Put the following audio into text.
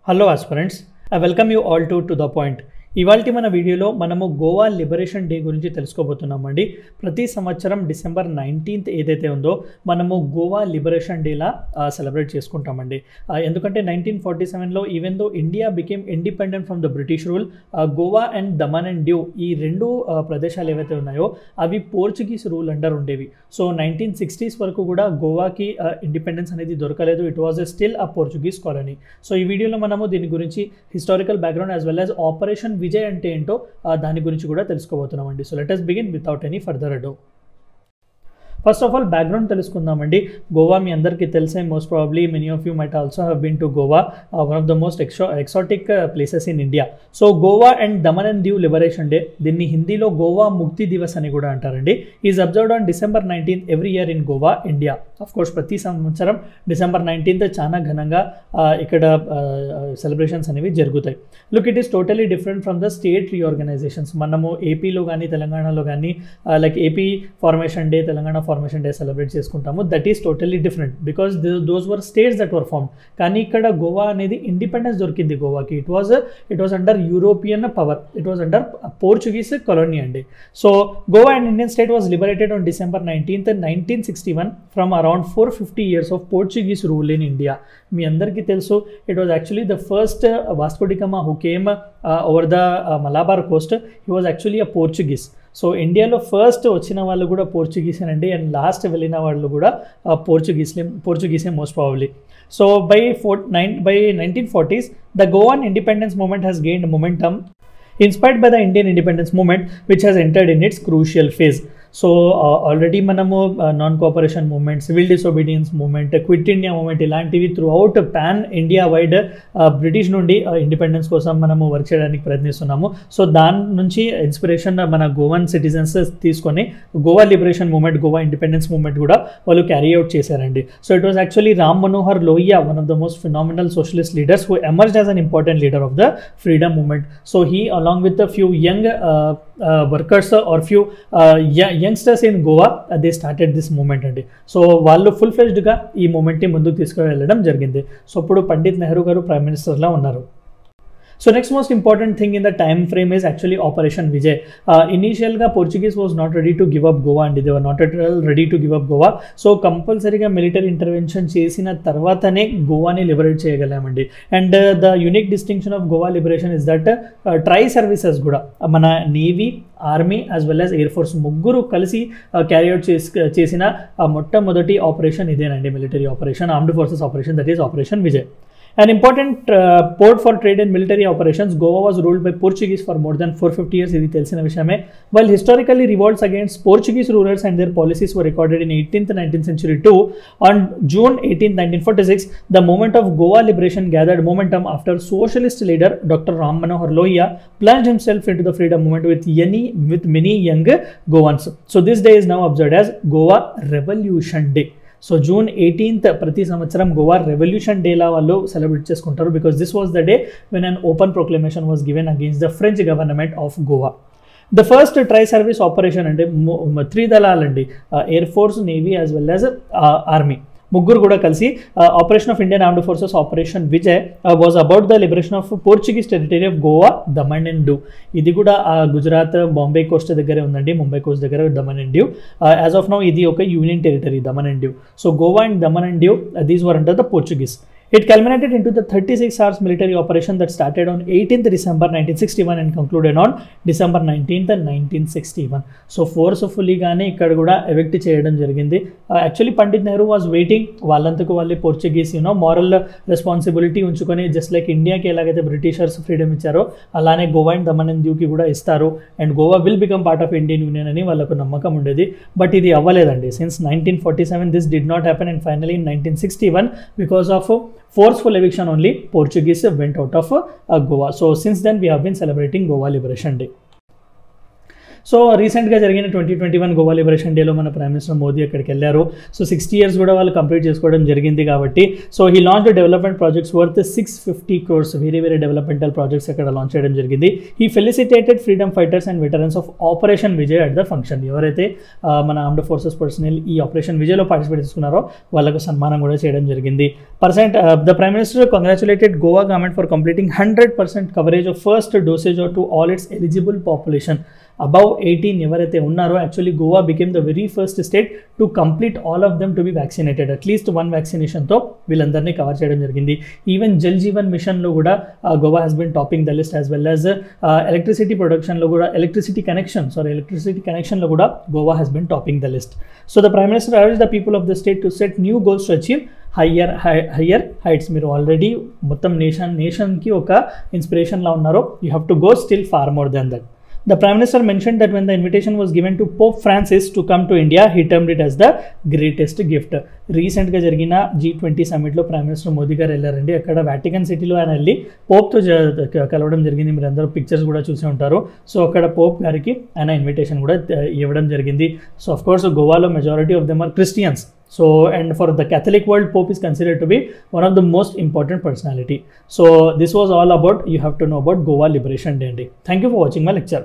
Hello aspirants, I welcome you all to the point. ఇవాల్టి మన వీడియోలో మనము గోవా లిబరేషన్ డే గురించి తెలుసుకోబోతున్నామండి. ప్రతి సంవత్సరం డిసెంబర్ 19th ఏదైతే ఉందో మనము గోవా లిబరేషన్ డేలా సెలబ్రేట్ చేసుకుంటామండి. ఎందుకంటే 1947లో even though India became independent from the British rule, Goa and Daman and Diu ఈ రెండు ప్రదేశాలు ఏవైతే ఉన్నాయో అవి పోర్చుగీస్ రూల్ అండర్ ఉండేవి. సో 1960s వరకు కూడా గోవాకి ఇండిపెండెన్స్ అనేది దొరకలేదు. It was still a Portuguese colony. So ఈ వీడియోలో మనము దీని గురించి historical background as well as operation Vijay అంటే ఏంటో దాని గురించి కూడా తెలుసుకోబోతున్నామండి. So let us begin without any further ado. First of all background తెలుసుకుందామండి. గోవా మీ అందరికీ తెలిసే, most probably many of you might also have been to Goa, one of the most exotic places in India. So Goa and Daman and Diu liberation day, దీన్ని హిందీలో గోవా ముక్తి దివస్ అని కూడా అంటారండి, is observed on December 19th every year in Goa, India. Of course ప్రతి సంవత్సరం December 19th చాలా ఘనంగా ఇక్కడ సెలబ్రేషన్స్ అనేవి జరుగుతాయి. Look, it is totally different from the state reorganisations. మనము ఏపీలో కానీ తెలంగాణలో కానీ like AP formation day, Telangana formation day celebrate చేసుకుంటాము. That is totally different because those were states that were formed. కానీ ఇక్కడ గోవా అనేది ఇండిపెండెన్స్ దొరికింది గోవాకి. It was under European power, it was under Portuguese colony అండి. So Goa and Indian state was liberated on December 19th, 1961 from around 450 years of Portuguese rule in India. మీ అందరికీ తెలుసు, it was actually the first Vasco da Gama who came over the Malabar coast. He was actually a Portuguese. So ఇండియాలో first వచ్చిన వాళ్ళు కూడా పోర్చుగీసేనండి, and last వెళ్ళిన వాళ్ళు కూడా పోర్చుగీసే most probably. So by 1940s the Goan independence movement has gained momentum inspired by the Indian independence movement which has entered in its crucial phase. So already మనము non cooperation movement, civil disobedience movement, quit India movement ఇలాంటివి throughout pan India wide British నుండి independence కోసం మనము work చేయడానికి ప్రయత్నిస్తున్నాము. So దాని నుంచి inspiration మన గోవన్ సిటిజన్స్ తీసుకొని Goa liberation movement, Goa independence movement కూడా వాళ్ళు క్యారీ అవుట్ చేశారండి. So it was actually Ram Manohar Lohia, one of the most phenomenal socialist leaders who emerged as an important leader of the freedom movement. So he along with a few young workers or few youngsters in Goa, they started this movement అండి. So వాళ్ళు full ఫ్లెజ్డ్గా ఈ మూమెంట్ని ముందుకు తీసుకువెళ్ళడం జరిగింది. So ఇప్పుడు పండిత్ నెహ్రూ గారు prime మినిస్టర్లా ఉన్నారు. So next most important thing in the time frame is actually Operation Vijay. Initially Portuguese was not ready to give up Goa and they were not at all ready to give up Goa. So compulsory military intervention chesina tarvatane Goa ni liberate cheyagallamandi. And the unique distinction of Goa liberation is that tri services kuda mana navy, army as well as air force ముగ్గురు కలిసి carry out చేసిన మొట్టమొదటి operation ఇదేనండి, military operation, armed forces operation, that is operation Vijay. An important port for trade and military operations, Goa was ruled by Portuguese for more than 450 years. ఇది తెలిసిన విషయమే. While historically revolts against Portuguese rulers and their policies were recorded in 18th and 19th century too, on June 18th, 1946, the movement of Goa liberation gathered momentum after socialist leader Dr. Ram Manohar Lohia plunged himself into the freedom movement with many young Goans. So this day is now observed as Goa Revolution Day. So June 18th ప్రతి సంవత్సరం Goa revolution డేలా వాళ్ళు celebrate చేసుకుంటారు, because this was the day when an open proclamation was given against the French government of Goa. The first tri service operation అంటే త్రిదళాలండి, air force, navy as well as army ముగ్గురు కూడా కలిసి operation of Indian armed forces operation Vijay was about the liberation of Portuguese territory of Goa, Daman and Diu. ఇది కూడా Gujarat Bombay Coast దగ్గరే ఉందండి, Mumbai Coast దగ్గర Thaman and due. As of now ఇది ఒక union territory, Thaman and due. So Goa and Daman and due these were under the Portuguese. It culminated into the 36 hours military operation that started on 18th December 1961 and concluded on December 19th, 1961. So forcefully గానే ఇక్కడ కూడా evict చేయడం జరిగింది. Actually Pandit Nehru was waiting, వాళ్ళంతకు వాళ్ళే Portuguese moral responsibility ఉంచుకొని just like ఇండియాకి ఎలాగైతే బ్రిటిషర్స్ ఫ్రీడమ్ ఇచ్చారో అలానే గోవా అండ్ దమన్ అండ్ డ్యూకి కూడా ఇస్తారు, and Goa will become part of Indian union అని వాళ్ళకు నమ్మకం ఉండేది. బట్ ఇది అవ్వలేదండి. Since 1947 this did not happen, and finally in 1961 because of forceful eviction only Portuguese went out of Goa. So since then we have been celebrating Goa Liberation Day. So రీసెంట్గా జరిగిన 2021 Goa liberation డేలో మన prime minister Modi అక్కడికి వెళ్ళారు. So 60 years కూడా వాళ్ళు complete చేసుకోవడం జరిగింది కాబట్టి so he launch development projects worth 650 crores, వేరే డెవలప్మెంటల్ ప్రాజెక్ట్స్ అక్కడ లాంచ్ చేయడం జరిగింది. He felicitated freedom fighters and veterans of operation Vijay at the function. ఎవరైతే మన ఆర్మ్డ్ ఫోర్సెస్ పర్సనల్ ఈ ఆపరేషన్ విజయ్లో పార్టిసిపేట్ చేసుకున్నారో వాళ్ళకు సన్మానం కూడా చేయడం జరిగింది. The prime minister congratulated Goa government for completing 100% coverage of first dosage to all it's eligible population above 18 ఎవరైతే ఉన్నారో. Actually Goa became the very first state to complete all of them to be vaccinated. At least 1 వ్యాక్సినేషన్తో వీళ్ళందరినీ cover చేయడం జరిగింది. Even Jal Jeevan మిషన్లో కూడా Goa has been topping the list, as well as electricity ప్రొడక్షన్లో కూడా ఎలక్ట్రిసిటీ కనెక్షన్లో కూడా Goa has been topping the list. So the prime minister urge the people of the state to set new goals to achieve higher heights. మీరు already మొత్తం నేషన్కి ఒక ఇన్స్పిరేషన్లా ఉన్నారు. You have to go still far more than that. The Prime Minister mentioned that when the invitation was given to Pope Francis to come to India, he termed it as the greatest gift. రీసెంట్గా జరిగిన G20 సమ్మిట్లో prime minister Modi గారు వెళ్ళారండి. అక్కడ Vatican సిటీలో ఆయన వెళ్ళి పోప్తో కలవడం జరిగింది. మీరు అందరూ పిక్చర్స్ కూడా చూసి ఉంటారు. సో అక్కడ పోప్ గారికి ఆయన ఇన్విటేషన్ కూడా ఇవ్వడం జరిగింది. సో అఫ్ కోర్స్ గోవాలో majority of them are Christians. So and for the Catholic world, Pope is considered to be one of the most important personality. So this was all about, you have to know about Goa Liberation Day. Thank you for watching my lecture.